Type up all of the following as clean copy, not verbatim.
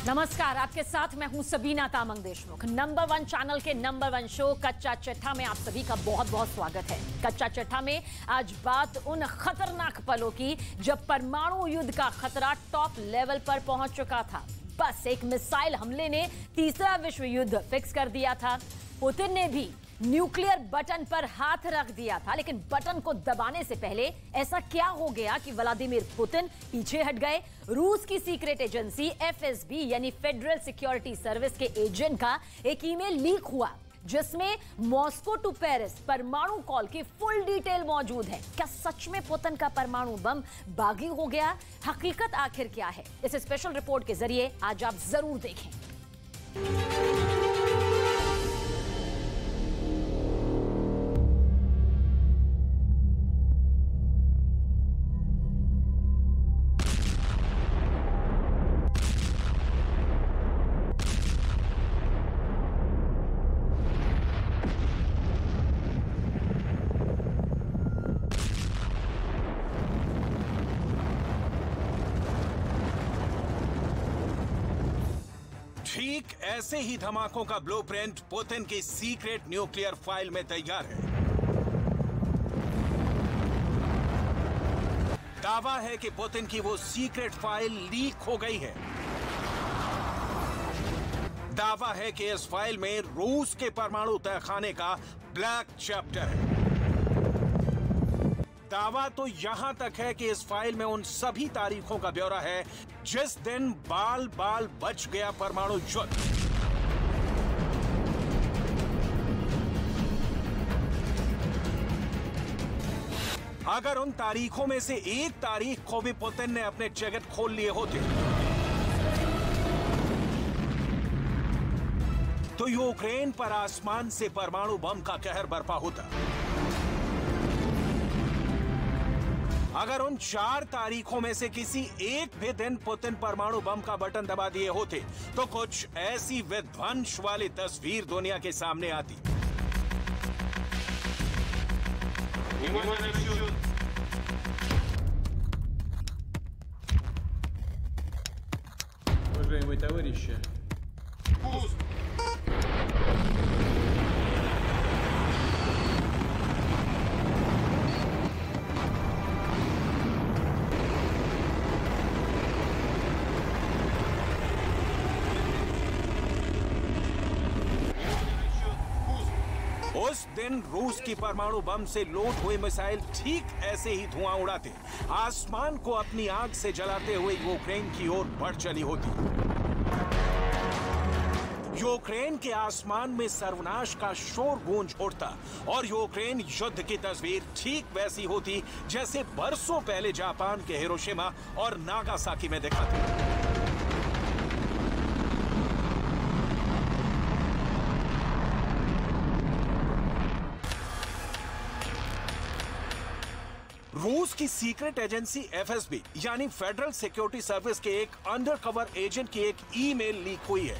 नमस्कार, आपके साथ मैं हूं सबीना तामंग देशमुख। नंबर 1 चैनल के नंबर 1 शो कच्चा चिट्ठा में आप सभी का बहुत बहुत स्वागत है। कच्चा चिट्ठा में आज बात उन खतरनाक पलों की जब परमाणु युद्ध का खतरा टॉप लेवल पर पहुंच चुका था। बस एक मिसाइल हमले ने तीसरा विश्व युद्ध फिक्स कर दिया था। पुतिन ने भी न्यूक्लियर बटन पर हाथ रख दिया था, लेकिन बटन को दबाने से पहले ऐसा क्या हो गया कि व्लादिमीर पुतिन पीछे हट गए? रूस की सीक्रेट एजेंसी एफएसबी यानी फेडरल सिक्योरिटी सर्विस के एजेंट का एक ईमेल लीक हुआ जिसमें मॉस्को टू पेरिस परमाणु कॉल की फुल डिटेल मौजूद है। क्या सच में पुतिन का परमाणु बम बागी हो गया? हकीकत आखिर क्या है? इस स्पेशल रिपोर्ट के जरिए आज आप जरूर देखें। ठीक ऐसे ही धमाकों का ब्लूप्रिंट पुतिन की सीक्रेट न्यूक्लियर फाइल में तैयार है। दावा है कि पुतिन की वो सीक्रेट फाइल लीक हो गई है। दावा है कि इस फाइल में रूस के परमाणु तहखाने का ब्लैक चैप्टर है। दावा तो यहां तक है कि इस फाइल में उन सभी तारीखों का ब्यौरा है जिस दिन बाल बाल बच गया परमाणु युद्ध। अगर उन तारीखों में से एक तारीख को भी पुतिन ने अपने जगत खोल लिए होते तो यूक्रेन पर आसमान से परमाणु बम का कहर बरपा होता। अगर उन 4 तारीखों में से किसी एक भी दिन पुतिन परमाणु बम का बटन दबा दिए होते तो कुछ ऐसी विध्वंस वाली तस्वीर दुनिया के सामने आती। Уважаемые товарищи, उस दिन रूस की परमाणु बम से लोड हुई मिसाइल ठीक ऐसे ही धुआं उड़ाते आसमान को अपनी आग से जलाते हुए यूक्रेन की ओर बढ़ चली होती। यूक्रेन के आसमान में सर्वनाश का शोर गूंज उठता और यूक्रेन युद्ध की तस्वीर ठीक वैसी होती जैसे बरसों पहले जापान के हिरोशिमा और नागासाकी में देखा था। रूस की सीक्रेट एजेंसी एफएसबी यानी फेडरल सिक्योरिटी सर्विस के एक अंडरकवर एजेंट की एक ईमेल लीक हुई है।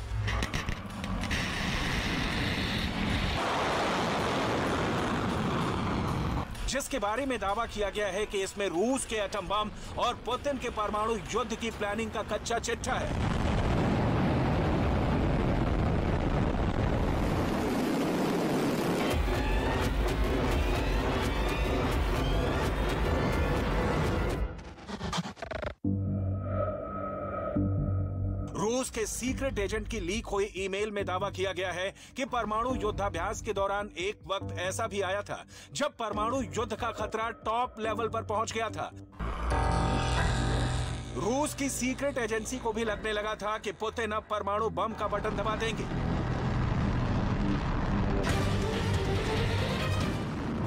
जिसके बारे में दावा किया गया है कि इसमें रूस के एटम बम और पुतिन के परमाणु युद्ध की प्लानिंग का कच्चा चिट्ठा है। रूस के सीक्रेट एजेंट की लीक हुई ईमेल में दावा किया गया है कि परमाणु युद्धाभ्यास के दौरान एक वक्त ऐसा भी आया था जब परमाणु युद्ध का खतरा टॉप लेवल पर पहुंच गया था। रूस की सीक्रेट एजेंसी को भी लगने लगा था कि पुतिन अब परमाणु बम का बटन दबा देंगे।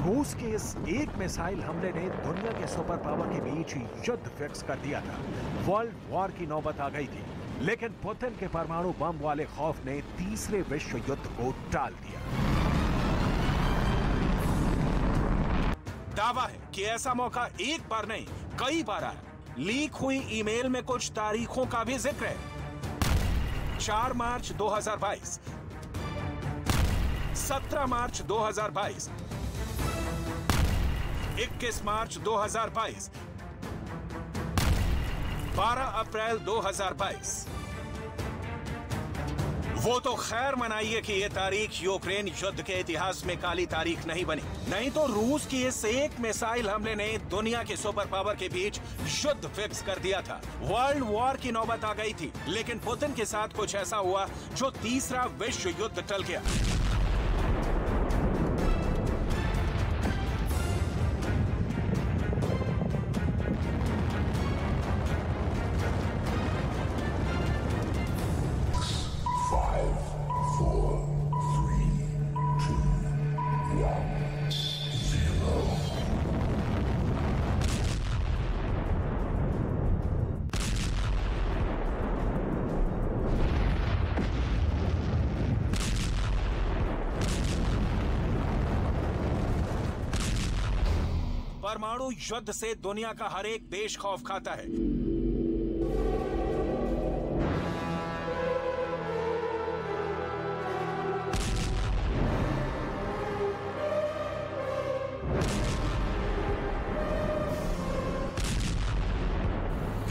रूस के इस एक मिसाइल हमले ने दुनिया के सुपर पावर के बीच युद्ध फिक्स कर दिया था। वर्ल्ड वॉर की नौबत आ गई थी, लेकिन पुतिन के परमाणु बम वाले खौफ ने तीसरे विश्व युद्ध को टाल दिया। दावा है कि ऐसा मौका एक बार नहीं कई बार आया। लीक हुई ईमेल में कुछ तारीखों का भी जिक्र है। 4 मार्च 2022, 17 मार्च 2022, 21 मार्च 2022, 12 अप्रैल 2022, वो तो खैर मनाइए कि ये तारीख यूक्रेन युद्ध के इतिहास में काली तारीख नहीं बनी, नहीं तो रूस की इस एक मिसाइल हमले ने दुनिया के सुपर पावर के बीच युद्ध फिक्स कर दिया था। वर्ल्ड वॉर की नौबत आ गई थी, लेकिन पुतिन के साथ कुछ ऐसा हुआ जो तीसरा विश्व युद्ध टल गया। परमाणु युद्ध से दुनिया का हर एक देश खौफ खाता है।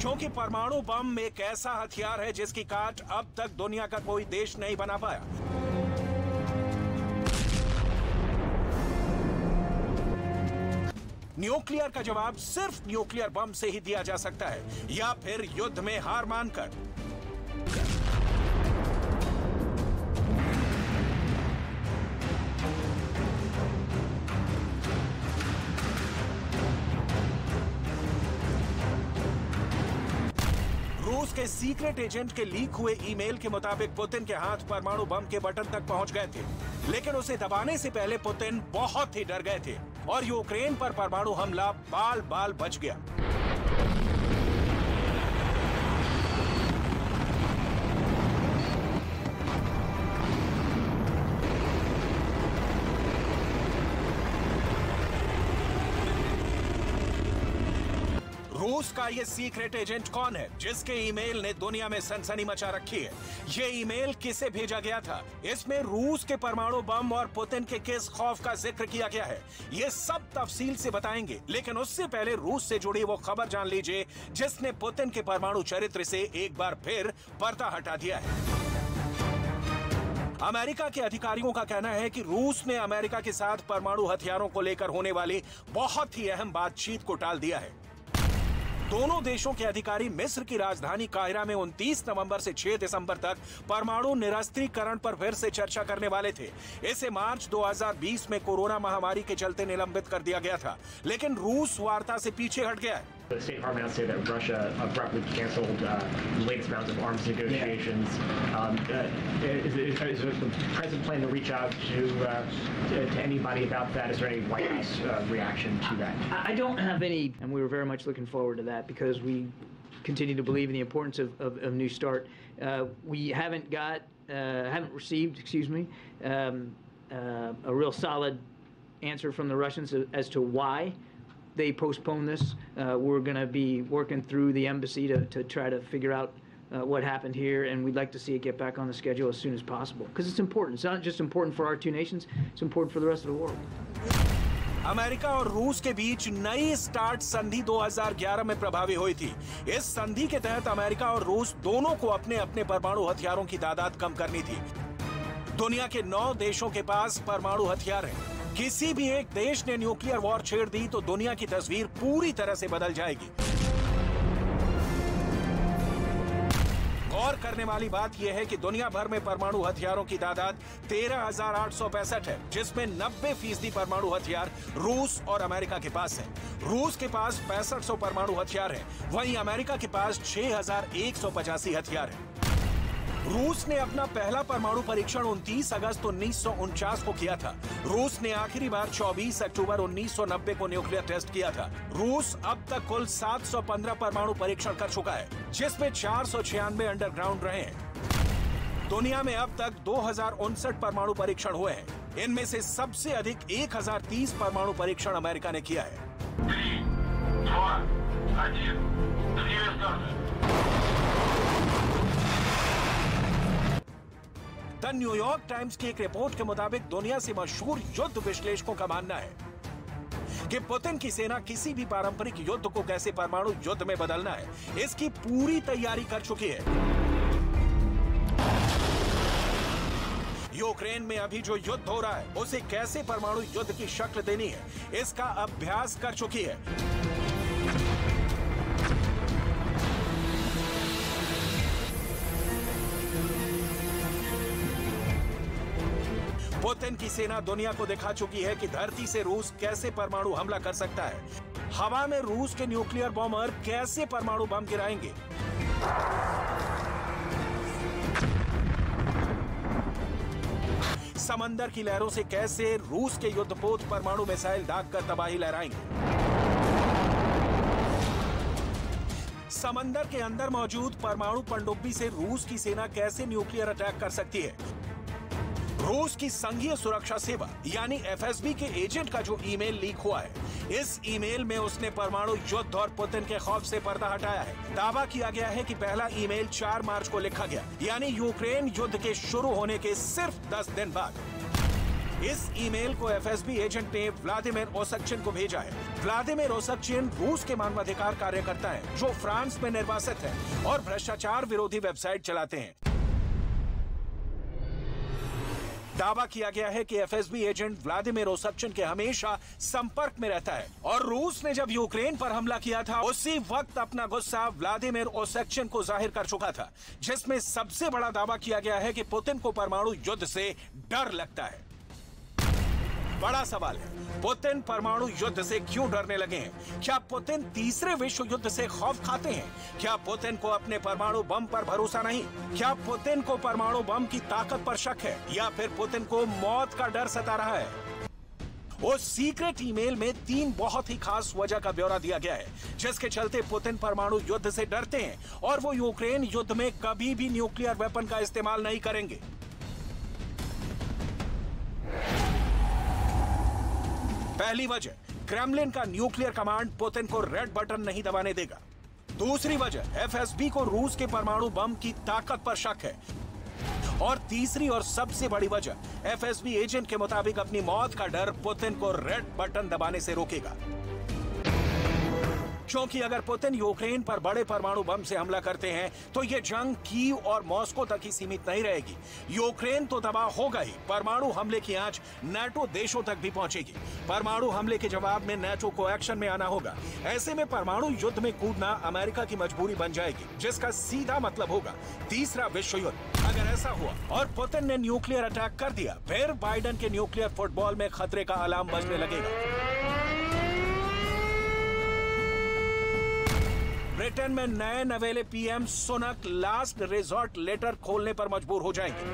क्योंकि परमाणु बम एक ऐसा हथियार है जिसकी काट अब तक दुनिया का कोई देश नहीं बना पाया। न्यूक्लियर का जवाब सिर्फ न्यूक्लियर बम से ही दिया जा सकता है, या फिर युद्ध में हार मानकर। रूस के सीक्रेट एजेंट के लीक हुए ईमेल के मुताबिक पुतिन के हाथ परमाणु बम के बटन तक पहुंच गए थे, लेकिन उसे दबाने से पहले पुतिन बहुत ही डर गए थे और यूक्रेन पर परमाणु हमला बाल बाल बच गया। रूस का ये सीक्रेट एजेंट कौन है जिसके ईमेल ने दुनिया में सनसनी मचा रखी है? ये ईमेल किसे भेजा गया था? इसमें रूस के परमाणु बम और पुतिन के किस खौफ का जिक्र किया गया है? ये सब तफसील से बताएंगे, लेकिन उससे पहले रूस से जुड़ी वो खबर जान लीजिए जिसने पुतिन के परमाणु चरित्र से एक बार फिर पर्दा हटा दिया है। अमेरिका के अधिकारियों का कहना है कि रूस ने अमेरिका के साथ परमाणु हथियारों को लेकर होने वाली बहुत ही अहम बातचीत को टाल दिया है। दोनों देशों के अधिकारी मिस्र की राजधानी काहिरा में 29 नवंबर से 6 दिसंबर तक परमाणु निरस्त्रीकरण पर फिर से चर्चा करने वाले थे। इसे मार्च 2020 में कोरोना महामारी के चलते निलंबित कर दिया गया था, लेकिन रूस वार्ता से पीछे हट गया है। The State Department announced that Russia abruptly canceled the latest rounds of arms negotiations. Is the president planning to reach out to anybody about that? Is there any White House reaction to that? I don't have any, and we were very much looking forward to that because we continue to believe in the importance of New START. We haven't received, a real solid answer from the Russians as to why they postponed this. We're going to be working through the embassy to try to figure out what happened here, and we'd like to see it get back on the schedule as soon as possible because it's important. It's not just important for our two nations, it's important for the rest of the world. America और रूस के बीच नई start संधि 2011 में प्रभावी हुई थी। इस संधि के तहत अमेरिका और रूस दोनों को अपने अपने परमाणु हथियारों की तादाद कम करनी थी। दुनिया के 9 देशों के पास परमाणु हथियार हैं। किसी भी एक देश ने न्यूक्लियर वॉर छेड़ दी तो दुनिया की तस्वीर पूरी तरह से बदल जाएगी। गौर करने वाली बात यह है कि दुनिया भर में परमाणु हथियारों की तादाद 13,865 है, जिसमें 90% परमाणु हथियार रूस और अमेरिका के पास है। रूस के पास 6500 परमाणु हथियार है, वहीं अमेरिका के पास 6,185 हथियार है। रूस ने अपना पहला परमाणु परीक्षण 29 अगस्त 1949 को किया था। रूस ने आखिरी बार 24 अक्टूबर 1990 को न्यूक्लियर टेस्ट किया था। रूस अब तक कुल 715 परमाणु परीक्षण कर चुका है, जिसमें 496 अंडरग्राउंड रहे हैं। दुनिया में अब तक 2059 परमाणु परीक्षण हुए हैं। इनमें से सबसे अधिक 1030 परमाणु परीक्षण अमेरिका ने किया है। 3, 2, 1, द न्यूयॉर्क टाइम्स की एक रिपोर्ट के मुताबिक दुनिया से मशहूर युद्ध विश्लेषकों का मानना है कि पुतिन की सेना किसी भी पारंपरिक युद्ध को कैसे परमाणु युद्ध में बदलना है, इसकी पूरी तैयारी कर चुकी है। यूक्रेन में अभी जो युद्ध हो रहा है उसे कैसे परमाणु युद्ध की शक्ल देनी है, इसका अभ्यास कर चुकी है। पुतिन की सेना दुनिया को दिखा चुकी है कि धरती से रूस कैसे परमाणु हमला कर सकता है। हवा में रूस के न्यूक्लियर बॉम्बर कैसे परमाणु बम गिराएंगे। समंदर की लहरों से कैसे रूस के युद्धपोत परमाणु मिसाइल दागकर तबाही लहराएंगे। समंदर के अंदर मौजूद परमाणु पनडुब्बी से रूस की सेना कैसे न्यूक्लियर अटैक कर सकती है। रूस की संघीय सुरक्षा सेवा यानी एफएसबी के एजेंट का जो ईमेल लीक हुआ है, इस ईमेल में उसने परमाणु युद्ध और पुतिन के खौफ से पर्दा हटाया है। दावा किया गया है कि पहला ईमेल 4 मार्च को लिखा गया, यानी यूक्रेन युद्ध के शुरू होने के सिर्फ 10 दिन बाद। इस ईमेल को एफएसबी एजेंट ने व्लादिमीर ओसकचिन को भेजा है। व्लादिमीर ओसकचिन रूस के मानवाधिकार कार्यकर्ता हैं, जो फ्रांस में निर्वासित हैं और भ्रष्टाचार विरोधी वेबसाइट चलाते हैं। दावा किया गया है कि एफएसबी एजेंट व्लादिमीर ओसकचिन के हमेशा संपर्क में रहता है और रूस ने जब यूक्रेन पर हमला किया था उसी वक्त अपना गुस्सा व्लादिमीर ओसकचिन को जाहिर कर चुका था, जिसमें सबसे बड़ा दावा किया गया है कि पुतिन को परमाणु युद्ध से डर लगता है। बड़ा सवाल है, पुतिन परमाणु युद्ध से क्यों डरने लगे हैं? क्या पुतिन तीसरे विश्व युद्ध से खौफ खाते हैं? क्या पुतिन को अपने परमाणु बम पर भरोसा नहीं? क्या पुतिन को परमाणु बम की ताकत पर शक है, या फिर पुतिन को मौत का डर सता रहा है? उस सीक्रेट ईमेल में 3 बहुत ही खास वजह का ब्यौरा दिया गया है, जिसके चलते पुतिन परमाणु युद्ध से डरते हैं और वो यूक्रेन युद्ध में कभी भी न्यूक्लियर वेपन का इस्तेमाल नहीं करेंगे। पहली वजह, क्रेमलिन का न्यूक्लियर कमांड पुतिन को रेड बटन नहीं दबाने देगा। दूसरी वजह, एफएसबी को रूस के परमाणु बम की ताकत पर शक है। और तीसरी और सबसे बड़ी वजह, एफएसबी एजेंट के मुताबिक अपनी मौत का डर पुतिन को रेड बटन दबाने से रोकेगा। क्योंकि अगर पुतिन यूक्रेन पर बड़े परमाणु बम से हमला करते हैं तो यह जंग कीव और मॉस्को तक ही सीमित नहीं रहेगी। यूक्रेन तो तबाह होगा ही, परमाणु हमले की आंच नाटो देशों तक भी पहुंचेगी। परमाणु हमले के जवाब में नाटो को एक्शन में आना होगा। ऐसे में परमाणु युद्ध में कूदना अमेरिका की मजबूरी बन जाएगी, जिसका सीधा मतलब होगा तीसरा विश्व युद्ध। अगर ऐसा हुआ और पुतिन ने न्यूक्लियर अटैक कर दिया, फिर बाइडेन के न्यूक्लियर फुटबॉल में खतरे का अलार्म बजने लगेगा। ब्रिटेन में नए नवेले PM Sunak last resort letter खोलने पर मजबूर हो जाएंगे।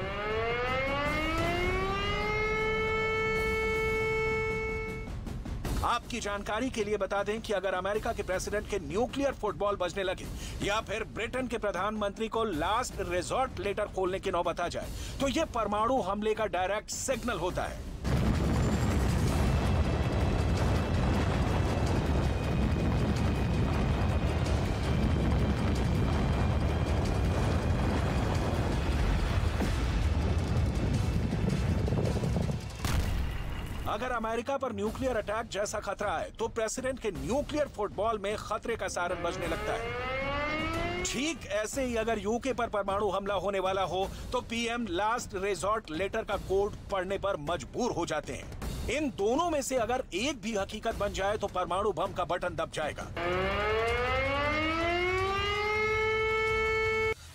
आपकी जानकारी के लिए बता दें कि अगर अमेरिका के प्रेसिडेंट के न्यूक्लियर फुटबॉल बजने लगे या फिर ब्रिटेन के प्रधानमंत्री को लास्ट रिजॉर्ट लेटर खोलने की नौबत आ जाए, तो यह परमाणु हमले का डायरेक्ट सिग्नल होता है। अगर अमेरिका पर न्यूक्लियर अटैक जैसा खतरा है तो प्रेसिडेंट के न्यूक्लियर फुटबॉल में खतरे का सायरन बजने लगता है। ठीक ऐसे ही अगर यूके पर परमाणु हमला होने वाला हो तो पीएम लास्ट रिजॉर्ट लेटर का कोड पढ़ने पर मजबूर हो जाते हैं। इन दोनों में से अगर एक भी हकीकत बन जाए तो परमाणु बम का बटन दब जाएगा।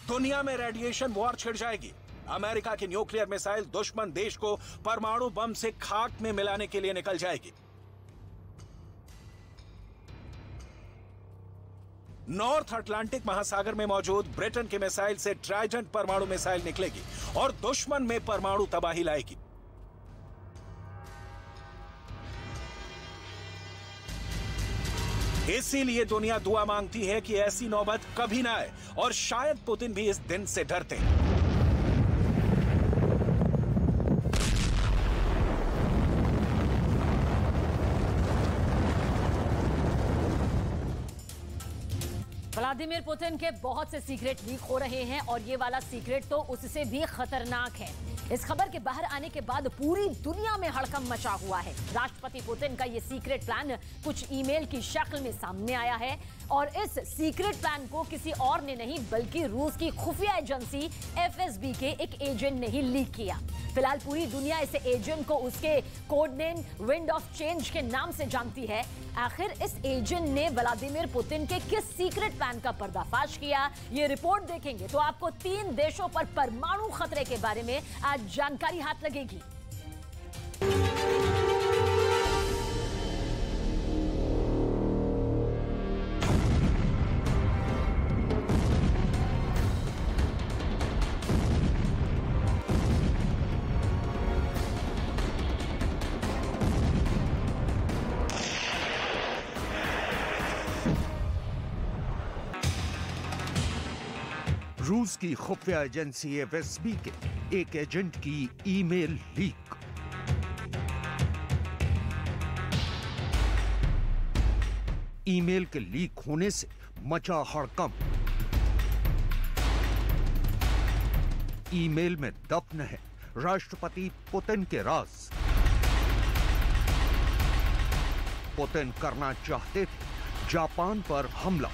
दुनिया में रेडिएशन वॉर छिड़ जाएगी। अमेरिका की न्यूक्लियर मिसाइल दुश्मन देश को परमाणु बम से खाक में मिलाने के लिए निकल जाएगी। नॉर्थ अटलांटिक महासागर में मौजूद ब्रिटेन के मिसाइल से ट्राइडेंट परमाणु मिसाइल निकलेगी और दुश्मन में परमाणु तबाही लाएगी। इसीलिए दुनिया दुआ मांगती है कि ऐसी नौबत कभी ना आए और शायद पुतिन भी इस दिन से डरते हैं। व्लादिमीर पुतिन के बहुत से सीक्रेट लीक हो रहे हैं और ये वाला सीक्रेट तो उससे भी खतरनाक है। इस खबर के बाहर आने के बाद पूरी दुनिया में हड़कंप मचा हुआ है। राष्ट्रपति पुतिन का ये सीक्रेट प्लान कुछ ईमेल की शक्ल में सामने आया है और इस सीक्रेट प्लान को किसी और ने नहीं बल्कि रूस की खुफिया एजेंसी एफएसबी के एक एजेंट ने ही लीक किया। फिलहाल पूरी दुनिया इस एजेंट को उसके code name wind of change के नाम से जानती है। आखिर इस एजेंट ने व्लादिमीर पुतिन के किस सीक्रेट प्लान का पर्दाफाश किया, ये रिपोर्ट देखेंगे तो आपको 3 देशों पर परमाणु खतरे के बारे में आज जानकारी हाथ लगेगी। रूस की खुफिया एजेंसी एफएसबी के एक एजेंट की ईमेल लीक। ईमेल के लीक होने से मचा हड़कंप। ईमेल में दफन है राष्ट्रपति पुतिन के राज। पुतिन करना चाहते थे जापान पर हमला।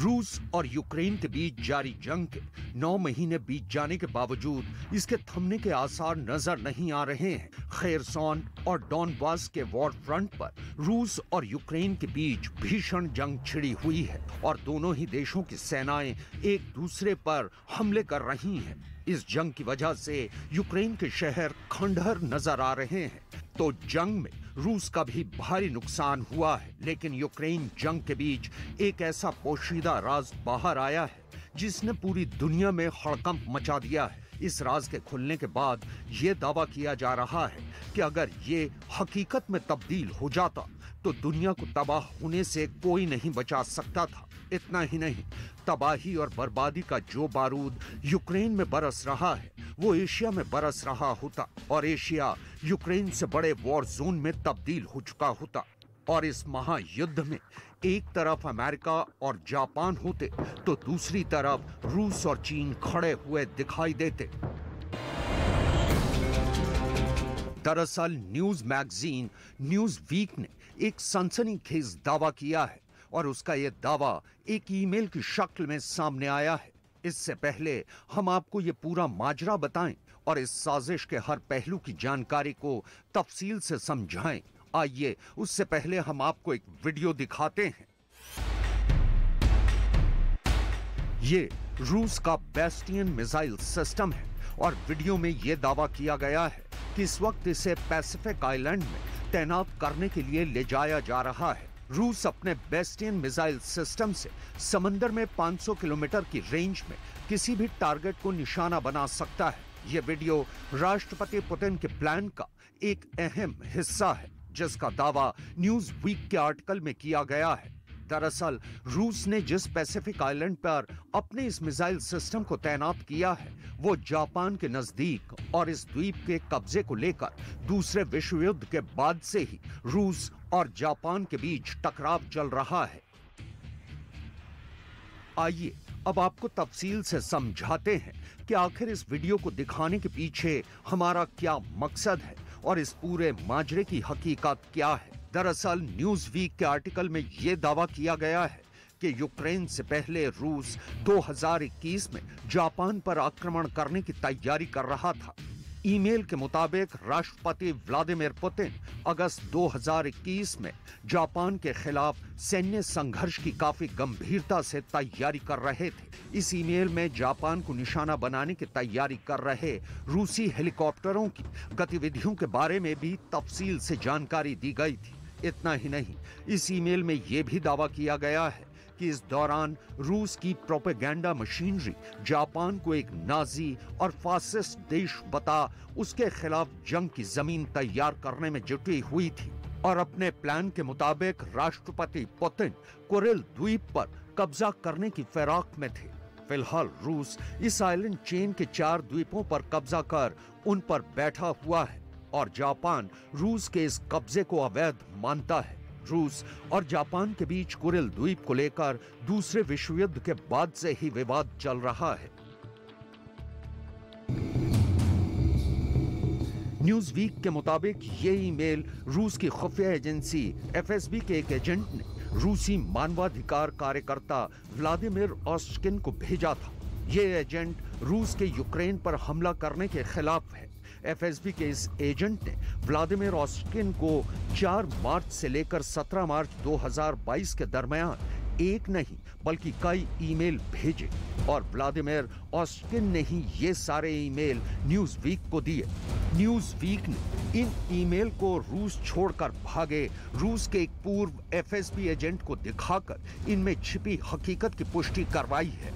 रूस और यूक्रेन के बीच जारी जंग के 9 महीने बीत जाने के बावजूद इसके थमने के आसार नजर नहीं आ रहे हैं। खेरसॉन और डॉनबास के वॉर फ्रंट पर रूस और यूक्रेन के बीच भीषण जंग छिड़ी हुई है और दोनों ही देशों की सेनाएं एक दूसरे पर हमले कर रही हैं। इस जंग की वजह से यूक्रेन के शहर खंडहर नजर आ रहे हैं। तो जंग में रूस का भी भारी नुकसान हुआ है, लेकिन यूक्रेन जंग के बीच एक ऐसा पोशीदा राज बाहर आया है जिसने पूरी दुनिया में हड़कंप मचा दिया है। इस राज के खुलने के बाद ये दावा किया जा रहा है कि अगर ये हकीकत में तब्दील हो जाता तो दुनिया को तबाह होने से कोई नहीं बचा सकता था। इतना ही नहीं, तबाही और बर्बादी का जो बारूद यूक्रेन में बरस रहा है वो एशिया में बरस रहा होता और एशिया यूक्रेन से बड़े वॉर जोन में तब्दील हो चुका होता। और इस महायुद्ध में एक तरफ अमेरिका और जापान होते तो दूसरी तरफ रूस और चीन खड़े हुए दिखाई देते। दरअसल न्यूज मैगजीन न्यूज वीक ने एक सनसनीखेज दावा किया है और उसका यह दावा एक ईमेल की शक्ल में सामने आया है। इससे पहले हम आपको ये पूरा माजरा बताएं और इस साजिश के हर पहलू की जानकारी को तफसील से समझाएं। आइए उससे पहले हम आपको एक वीडियो दिखाते हैं। ये रूस का बेस्टियन मिसाइल सिस्टम है और वीडियो में यह दावा किया गया है कि इस वक्त इसे पैसिफिक आइलैंड में तैनात करने के लिए ले जाया जा रहा है। रूस अपने बेस्टियन मिसाइल सिस्टम से समंदर में 500 किलोमीटर की रेंज में किसी भी टारगेट को निशाना बना सकता है। यह वीडियो राष्ट्रपति पुतिन के प्लान का एक अहम हिस्सा है जिसका दावा न्यूज वीक के आर्टिकल में किया गया है। दरअसल रूस ने जिस पैसिफिक आइलैंड पर अपने इस मिसाइल सिस्टम को तैनात किया है वो जापान के नजदीक और इस द्वीप के कब्जे को लेकर दूसरे विश्व युद्ध के बाद से ही रूस और जापान के बीच टकराव चल रहा है। आइए अब आपको तफसील से समझाते हैं कि आखिर इस वीडियो को दिखाने के पीछे हमारा क्या मकसद है और इस पूरे माजरे की हकीकत क्या है। दरअसल न्यूज वीक के आर्टिकल में यह दावा किया गया है कि यूक्रेन से पहले रूस 2021 में जापान पर आक्रमण करने की तैयारी कर रहा था। ईमेल के मुताबिक राष्ट्रपति व्लादिमीर पुतिन अगस्त 2021 में जापान के खिलाफ सैन्य संघर्ष की काफी गंभीरता से तैयारी कर रहे थे। इस ईमेल में जापान को निशाना बनाने की तैयारी कर रहे रूसी हेलीकॉप्टरों की गतिविधियों के बारे में भी तफसील से जानकारी दी गई थी। इतना ही नहीं, इस ईमेल में यह भी दावा किया गया है कि इस दौरान रूस की प्रोपेगेंडा मशीनरी जापान को एक नाजी और फासिस्ट देश बता उसके खिलाफ जंग की जमीन तैयार करने में जुटी हुई थी और अपने प्लान के मुताबिक राष्ट्रपति पुतिन कुरिल द्वीप पर कब्जा करने की फिराक में थे। फिलहाल रूस इस आइलैंड चेन के 4 द्वीपों पर कब्जा कर उन पर बैठा हुआ है और जापान रूस के इस कब्जे को अवैध मानता है। रूस और जापान के बीच कुरिल द्वीप को लेकर दूसरे विश्व युद्ध के बाद से ही विवाद चल रहा है। न्यूज़ वीक के मुताबिक ये ईमेल रूस की खुफिया एजेंसी एफएसबी के एक एजेंट ने रूसी मानवाधिकार कार्यकर्ता व्लादिमीर ऑस्टकिन को भेजा था। ये एजेंट रूस के यूक्रेन पर हमला करने के खिलाफ है। एफएसबी के इस एजेंट ने व्लादिमीर ऑस्टकिन को 4 मार्च से लेकर 17 मार्च 2022 के दरमियान एक नहीं बल्कि कई ईमेल भेजे और व्लादिमीर ऑस्टकिन ने ही ये सारे ईमेल न्यूज वीक को दिए। न्यूज वीक ने इन ईमेल को रूस छोड़कर भागे रूस के एक पूर्व एफएसबी एजेंट को दिखाकर इनमें छिपी हकीकत की पुष्टि करवाई है।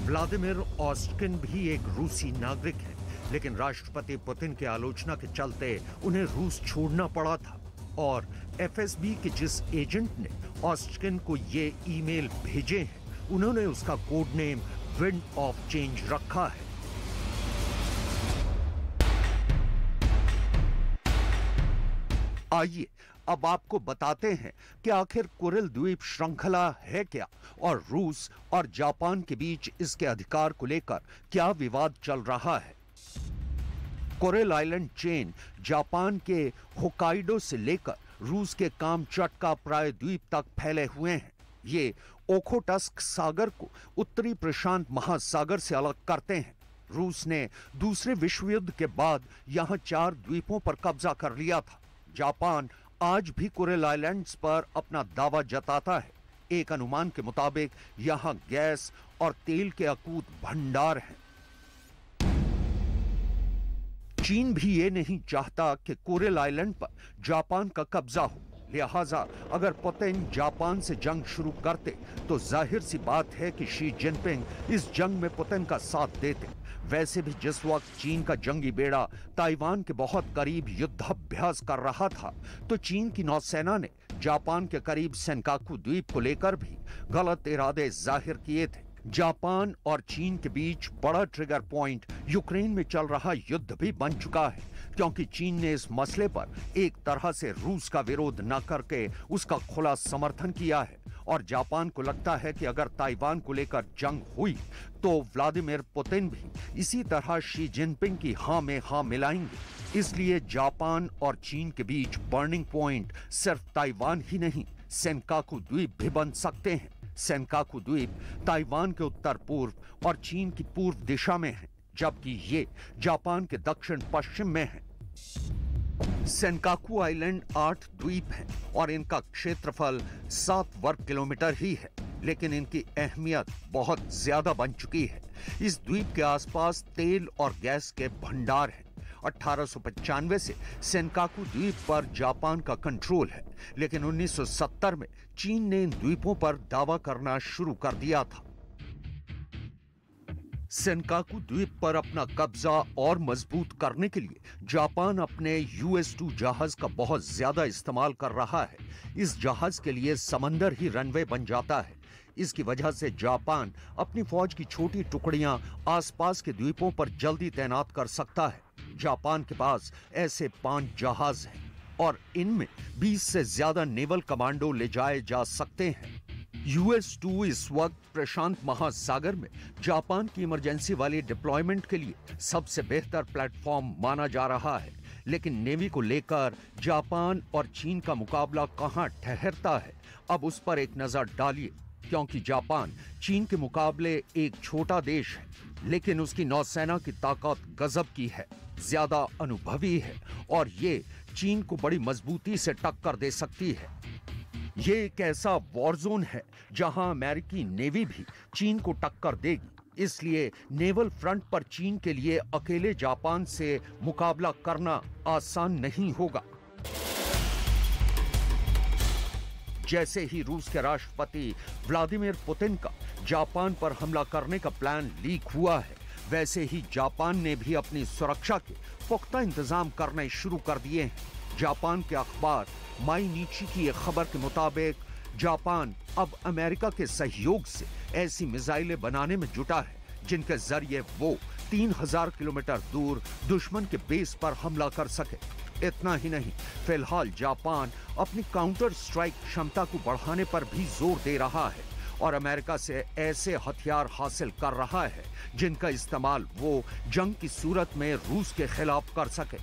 व्लादिमीर ऑस्टकिन भी एक रूसी नागरिक है, लेकिन राष्ट्रपति पुतिन की आलोचना के चलते उन्हें रूस छोड़ना पड़ा था और एफएसबी के जिस एजेंट ने ऑस्टकिन को ये ईमेल भेजे हैं, उन्होंने उसका code name wind of change रखा है। आइए अब आपको बताते हैं कि आखिर कुरिल द्वीप श्रृंखला है क्या और रूस और जापान के बीच इसके अधिकार को लेकर क्या विवाद चल रहा है। कुरिल आइलैंड चेन जापान के होकाइडो से लेकर रूस के कामचटका प्रायद्वीप तक फैले हुए हैं। ये ओखोटस्क सागर को उत्तरी प्रशांत महासागर से अलग करते हैं। रूस ने दूसरे विश्व युद्ध के बाद यहां 4 द्वीपों पर कब्जा कर लिया था। जापान आज भी कुरिल आइलैंड्स पर अपना दावा जताता है। एक अनुमान के मुताबिक यहां गैस और तेल के अकूत भंडार हैं। चीन भी ये नहीं चाहता कि कुरिल आइलैंड पर जापान का कब्जा हो, लिहाजा अगर पुतिन जापान से जंग शुरू करते तो जाहिर सी बात है कि शी जिनपिंग इस जंग में पुतिन का साथ देते। वैसे भी जिस वक्त चीन का जंगी बेड़ा ताइवान के बहुत करीब युद्धाभ्यास कर रहा था, तो चीन की नौसेना ने जापान के करीब सेनकाकू द्वीप को लेकर भी गलत इरादे जाहिर किए थे। जापान और चीन के बीच बड़ा ट्रिगर पॉइंट यूक्रेन में चल रहा युद्ध भी बन चुका है, क्योंकि चीन ने इस मसले पर एक तरह से रूस का विरोध न करके उसका खुला समर्थन किया है और जापान को लगता है कि अगर ताइवान को लेकर जंग हुई तो व्लादिमीर पुतिन भी इसी तरह शी जिनपिंग की हां में हां मिलाएंगे। इसलिए जापान और चीन के बीच बर्निंग पॉइंट सिर्फ ताइवान ही नहीं, सेनकाकू द्वीप भी बन सकते हैं। सेनकाकू द्वीप ताइवान के उत्तर पूर्व और चीन की पूर्व दिशा में है, जबकि ये जापान के दक्षिण पश्चिम में है। सेनकाकू आइलैंड 8 द्वीप हैं और इनका क्षेत्रफल 7 वर्ग किलोमीटर ही है, लेकिन इनकी अहमियत बहुत ज्यादा बन चुकी है। इस द्वीप के आसपास तेल और गैस के भंडार हैं। 1895 से सेनकाकू द्वीप पर जापान का कंट्रोल है, लेकिन 1970 में चीन ने इन द्वीपों पर दावा करना शुरू कर दिया था। सेनकाकू द्वीप पर अपना कब्जा और मजबूत करने के लिए जापान अपने US-2 जहाज का बहुत ज्यादा इस्तेमाल कर रहा है। इस जहाज के लिए समंदर ही रनवे बन जाता है। इसकी वजह से जापान अपनी फौज की छोटी टुकड़ियां आसपास के द्वीपों पर जल्दी तैनात कर सकता है। जापान के पास ऐसे 5 जहाज हैं और इनमें 20 से ज्यादा नेवल कमांडो ले जाए जा सकते हैं। US-2 इस वक्त प्रशांत महासागर में जापान की इमरजेंसी वाली डिप्लॉयमेंट के लिए सबसे बेहतर प्लेटफॉर्म माना जा रहा है, लेकिन नेवी को लेकर जापान और चीन का मुकाबला कहां ठहरता है, अब उस पर एक नजर डालिए। क्योंकि जापान चीन के मुकाबले एक छोटा देश है, लेकिन उसकी नौसेना की ताकत गजब की है, ज्यादा अनुभवी है और ये चीन को बड़ी मजबूती से टक्कर दे सकती है। ये एक ऐसा वॉर जोन है जहां अमेरिकी नेवी भी चीन को टक्कर देगी। इसलिए नेवल फ्रंट पर चीन के लिए अकेले जापान से मुकाबला करना आसान नहीं होगा। जैसे ही रूस के राष्ट्रपति व्लादिमीर पुतिन का जापान पर हमला करने का प्लान लीक हुआ है, वैसे ही जापान ने भी अपनी सुरक्षा के पुख्ता इंतजाम करने शुरू कर दिए हैं। जापान के अखबार माईनिची की एक खबर के मुताबिक जापान अब अमेरिका के सहयोग से ऐसी मिसाइलें बनाने में जुटा है जिनके जरिए वो 3000 किलोमीटर दूर दुश्मन के बेस पर हमला कर सके। इतना ही नहीं, फिलहाल जापान अपनी काउंटर स्ट्राइक क्षमता को बढ़ाने पर भी जोर दे रहा है और अमेरिका से ऐसे हथियार हासिल कर रहा है जिनका इस्तेमाल वो जंग की सूरत में रूस के खिलाफ कर सके।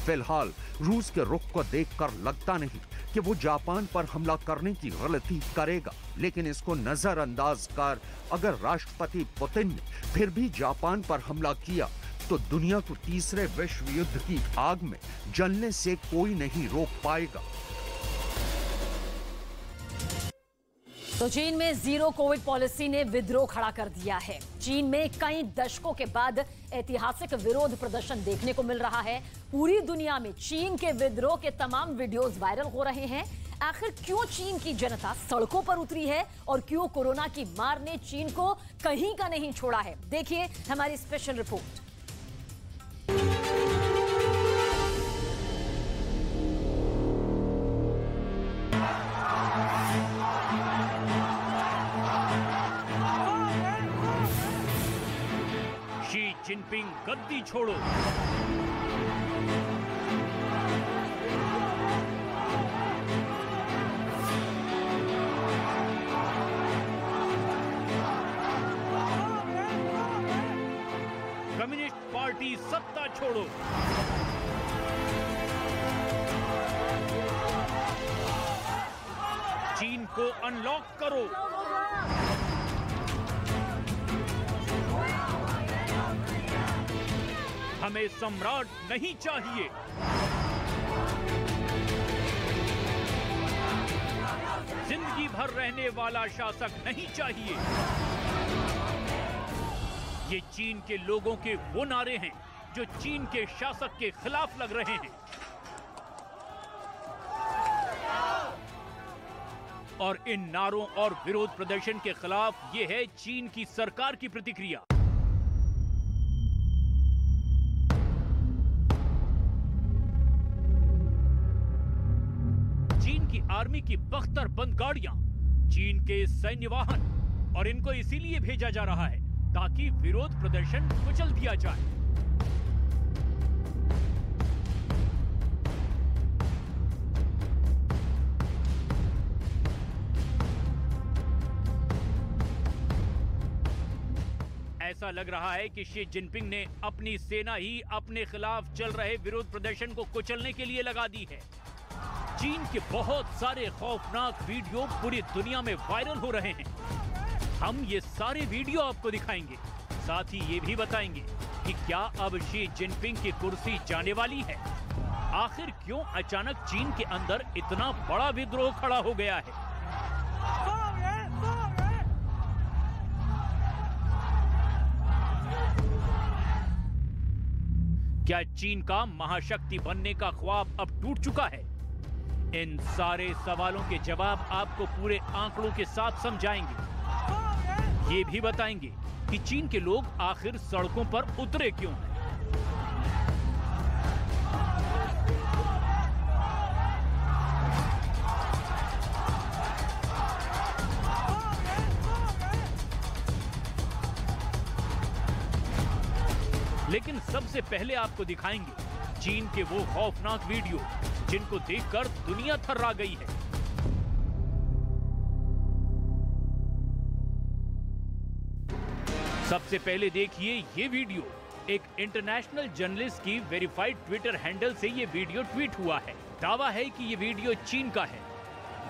फिलहाल रूस के रुख को देखकर लगता नहीं कि वो जापान पर हमला करने की गलती करेगा, लेकिन इसको नजरअंदाज कर अगर राष्ट्रपति पुतिन ने फिर भी जापान पर हमला किया तो दुनिया को तीसरे विश्व युद्ध की आग में जलने से कोई नहीं रोक पाएगा। तो चीन में जीरो कोविड पॉलिसी ने विद्रोह खड़ा कर दिया है। चीन में कई दशकों के बाद ऐतिहासिक विरोध प्रदर्शन देखने को मिल रहा है। पूरी दुनिया में चीन के विद्रोह के तमाम वीडियोस वायरल हो रहे हैं। आखिर क्यों चीन की जनता सड़कों पर उतरी है और क्यों कोरोना की मार ने चीन को कहीं का नहीं छोड़ा है, देखिए हमारी स्पेशल रिपोर्ट। शी जिनपिंग गद्दी छोड़ो। कम्युनिस्ट पार्टी सत्ता छोड़ो। चीन को अनलॉक करो। हमें सम्राट नहीं चाहिए। जिंदगी भर रहने वाला शासक नहीं चाहिए। ये चीन के लोगों के वो नारे हैं जो चीन के शासक के खिलाफ लग रहे हैं। और इन नारों और विरोध प्रदर्शन के खिलाफ ये है चीन की सरकार की प्रतिक्रिया। चीन की आर्मी की 72 बंद गाड़ियां, चीन के सैन्य वाहन, और इनको इसीलिए भेजा जा रहा है ताकि विरोध प्रदर्शन कुचल दिया जाए। ऐसा लग रहा है कि शी जिनपिंग ने अपनी सेना ही अपने खिलाफ चल रहे विरोध प्रदर्शन को कुचलने के लिए लगा दी है। चीन के बहुत सारे खौफनाक वीडियो पूरी दुनिया में वायरल हो रहे हैं। हम ये सारे वीडियो आपको दिखाएंगे, साथ ही ये भी बताएंगे कि क्या अब शी जिनपिंग की कुर्सी जाने वाली है। आखिर क्यों अचानक चीन के अंदर इतना बड़ा विद्रोह खड़ा हो गया है। क्या चीन का महाशक्ति बनने का ख्वाब अब टूट चुका है? इन सारे सवालों के जवाब आपको पूरे आंकड़ों के साथ समझाएंगे। ये भी बताएंगे कि चीन के लोग आखिर सड़कों पर उतरे क्यों हैं। लेकिन सबसे पहले आपको दिखाएंगे चीन के वो खौफनाक वीडियो जिनको देखकर दुनिया थर्रा गई है। सबसे पहले देखिए ये वीडियो। एक इंटरनेशनल जर्नलिस्ट की वेरीफाइड ट्विटर हैंडल से ये वीडियो ट्वीट हुआ है। दावा है कि ये वीडियो चीन का है,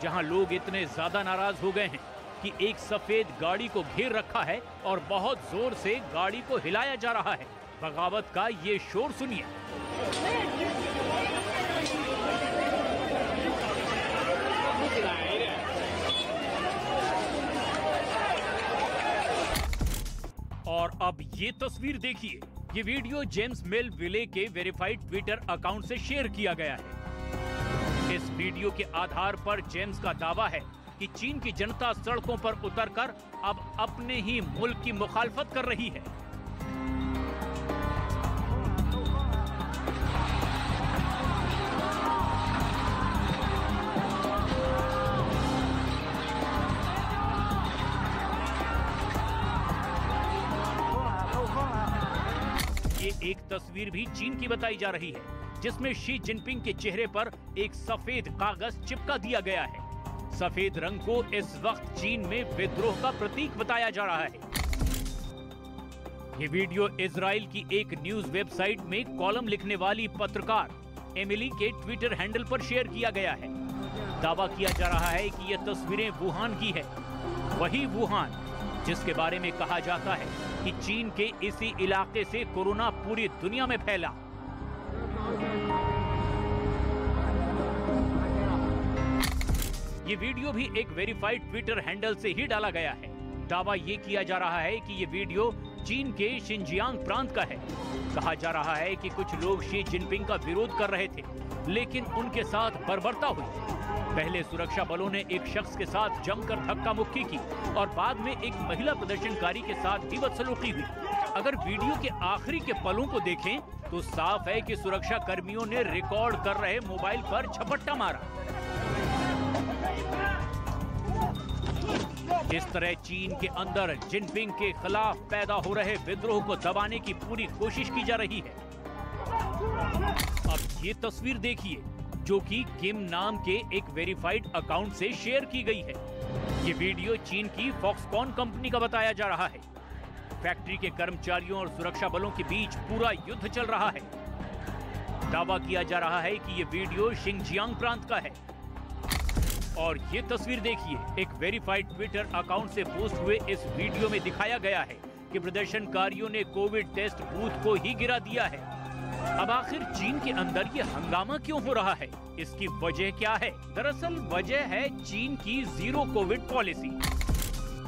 जहां लोग इतने ज्यादा नाराज हो गए हैं कि एक सफेद गाड़ी को घेर रखा है और बहुत जोर से गाड़ी को हिलाया जा रहा है। बगावत का ये शोर सुनिए। और अब ये तस्वीर देखिए। ये वीडियो जेम्स मिल विले के वेरीफाइड ट्विटर अकाउंट से शेयर किया गया है। इस वीडियो के आधार पर जेम्स का दावा है कि चीन की जनता सड़कों पर उतरकर अब अपने ही मुल्क की मुखालफत कर रही है। ये एक तस्वीर भी चीन की बताई जा रही है, जिसमें शी जिनपिंग के चेहरे पर एक सफेद कागज चिपका दिया गया है। सफेद रंग को इस वक्त चीन में विद्रोह का प्रतीक बताया जा रहा है। ये वीडियो इजराइल की एक न्यूज वेबसाइट में कॉलम लिखने वाली पत्रकार एमिली के ट्विटर हैंडल पर शेयर किया गया है। दावा किया जा रहा है कि यह तस्वीरें वुहान की है, वही वुहान जिसके बारे में कहा जाता है कि चीन के इसी इलाके से कोरोना पूरी दुनिया में फैला। ये वीडियो भी एक वेरीफाइड ट्विटर हैंडल से ही डाला गया है। दावा ये किया जा रहा है कि ये वीडियो चीन के शिनजियांग प्रांत का है। कहा जा रहा है कि कुछ लोग शी जिनपिंग का विरोध कर रहे थे, लेकिन उनके साथ बर्बरता हुई। पहले सुरक्षा बलों ने एक शख्स के साथ जमकर धक्का मुक्की की और बाद में एक महिला प्रदर्शनकारी के साथ भी बदसलूकी हुई। अगर वीडियो के आखिरी के पलों को देखें तो साफ है कि सुरक्षा कर्मियों ने रिकॉर्ड कर रहे मोबाइल पर झपट्टा मारा। इस तरह चीन के अंदर जिनपिंग के खिलाफ पैदा हो रहे विद्रोह को दबाने की पूरी कोशिश की जा रही है। अब ये तस्वीर देखिए जो कि किम नाम के एक वेरीफाइड अकाउंट से शेयर की गई है। ये वीडियो चीन की फॉक्सकॉन कंपनी का बताया जा रहा है। फैक्ट्री के कर्मचारियों और सुरक्षा बलों के बीच पूरा युद्ध चल रहा है। दावा किया जा रहा है कि ये वीडियो शिनजियांग प्रांत का है। और ये तस्वीर देखिए, एक वेरीफाइड ट्विटर अकाउंट से पोस्ट हुए इस वीडियो में दिखाया गया है कि प्रदर्शनकारियों ने कोविड टेस्ट बूथ को ही गिरा दिया है। अब आखिर चीन के अंदर ये हंगामा क्यों हो रहा है, इसकी वजह क्या है? दरअसल वजह है चीन की जीरो कोविड पॉलिसी।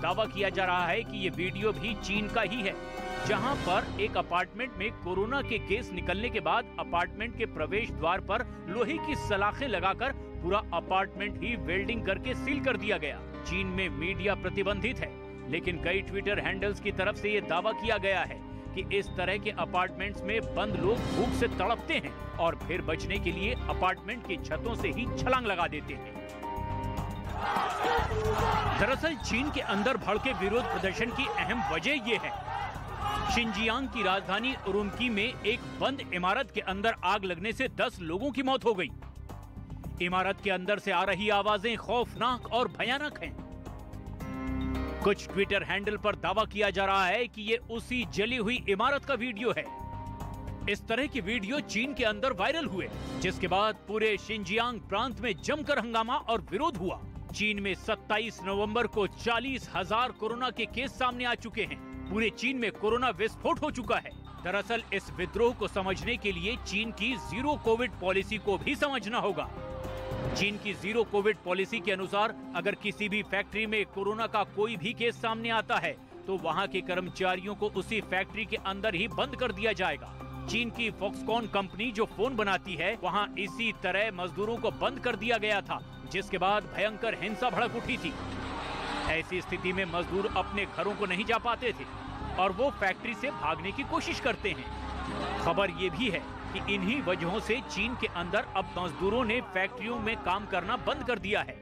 दावा किया जा रहा है कि ये वीडियो भी चीन का ही है, जहां पर एक अपार्टमेंट में कोरोना के केस निकलने के बाद अपार्टमेंट के प्रवेश द्वार पर लोहे की सलाखें लगाकर पूरा अपार्टमेंट ही वेल्डिंग करके सील कर दिया गया। चीन में मीडिया प्रतिबंधित है, लेकिन कई ट्विटर हैंडल्स की तरफ से ये दावा किया गया है कि इस तरह के अपार्टमेंट्स में बंद लोग भूख से तड़पते हैं और फिर बचने के लिए अपार्टमेंट की छतों से ही छलांग लगा देते हैं। दरअसल चीन के अंदर भड़के विरोध प्रदर्शन की अहम वजह ये है। शिनजियांग की राजधानी उरुमकी में एक बंद इमारत के अंदर आग लगने से 10 लोगों की मौत हो गई। इमारत के अंदर से आ रही आवाजें खौफनाक और भयानक हैं। कुछ ट्विटर हैंडल पर दावा किया जा रहा है कि ये उसी जली हुई इमारत का वीडियो है। इस तरह की वीडियो चीन के अंदर वायरल हुए, जिसके बाद पूरे शिनजियांग प्रांत में जमकर हंगामा और विरोध हुआ। चीन में 27 नवंबर को 40,000 कोरोना के केस सामने आ चुके हैं। पूरे चीन में कोरोना विस्फोट हो चुका है। दरअसल इस विद्रोह को समझने के लिए चीन की जीरो कोविड पॉलिसी को भी समझना होगा। चीन की जीरो कोविड पॉलिसी के अनुसार अगर किसी भी फैक्ट्री में कोरोना का कोई भी केस सामने आता है तो वहां के कर्मचारियों को उसी फैक्ट्री के अंदर ही बंद कर दिया जाएगा। चीन की फॉक्सकॉन कंपनी जो फोन बनाती है, वहां इसी तरह मजदूरों को बंद कर दिया गया था, जिसके बाद भयंकर हिंसा भड़क उठी थी। ऐसी स्थिति में मजदूर अपने घरों को नहीं जा पाते थे और वो फैक्ट्री से भागने की कोशिश करते हैं। खबर ये भी है कि इन्हीं वजहों से चीन के अंदर अब मजदूरों ने फैक्ट्रियों में काम करना बंद कर दिया है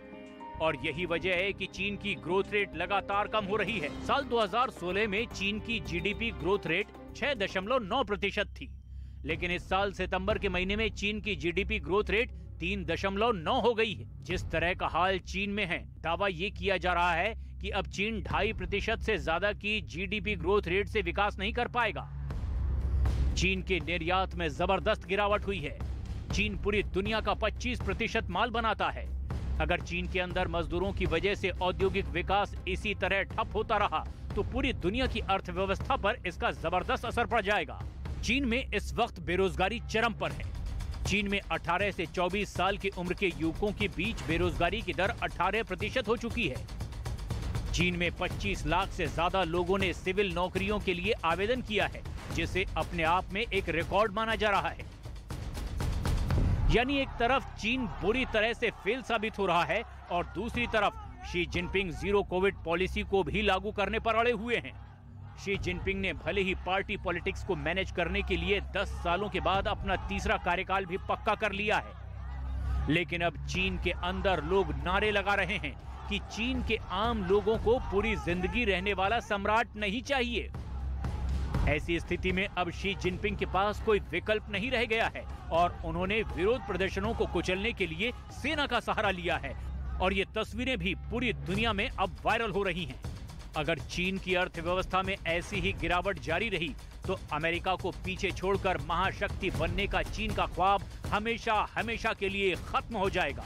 और यही वजह है कि चीन की ग्रोथ रेट लगातार कम हो रही है। साल 2016 में चीन की जीडीपी ग्रोथ रेट 6.9% थी, लेकिन इस साल सितंबर के महीने में चीन की जीडीपी ग्रोथ रेट 3.9 हो गई है। जिस तरह का हाल चीन में है, दावा ये किया जा रहा है कि अब चीन 2.5% से ज्यादा की जीडीपी ग्रोथ रेट से विकास नहीं कर पाएगा। चीन के निर्यात में जबरदस्त गिरावट हुई है। चीन पूरी दुनिया का 25% माल बनाता है। अगर चीन के अंदर मजदूरों की वजह से औद्योगिक विकास इसी तरह ठप होता रहा तो पूरी दुनिया की अर्थव्यवस्था पर इसका जबरदस्त असर पड़ जाएगा। चीन में इस वक्त बेरोजगारी चरम पर है। चीन में 18 से 24 साल की उम्र के युवकों के बीच बेरोजगारी की दर 18% हो चुकी है। चीन में 25 लाख से ज्यादा लोगों ने सिविल नौकरियों के लिए आवेदन किया है, जिसे अपने आप में एक रिकॉर्ड माना जा रहा है। यानी एक तरफ चीन बुरी तरह से फेल साबित हो रहा है और दूसरी तरफ Xi Jinping zero Covid policy को भी लागू करने पर अड़े हुए हैं। शी जिनपिंग ने भले ही पार्टी पॉलिटिक्स को मैनेज करने के लिए 10 सालों के बाद अपना तीसरा कार्यकाल भी पक्का कर लिया है, लेकिन अब चीन के अंदर लोग नारे लगा रहे हैं कि चीन के आम लोगों को पूरी जिंदगी रहने वाला सम्राट नहीं चाहिए। ऐसी स्थिति में अब शी जिनपिंग के पास कोई विकल्प नहीं रह गया है और उन्होंने विरोध प्रदर्शनों को कुचलने के लिए सेना का सहारा लिया है और ये तस्वीरें भी पूरी दुनिया में अब वायरल हो रही हैं। अगर चीन की अर्थव्यवस्था में ऐसी ही गिरावट जारी रही तो अमेरिका को पीछे छोड़कर महाशक्ति बनने का चीन का ख्वाब हमेशा हमेशा के लिए खत्म हो जाएगा।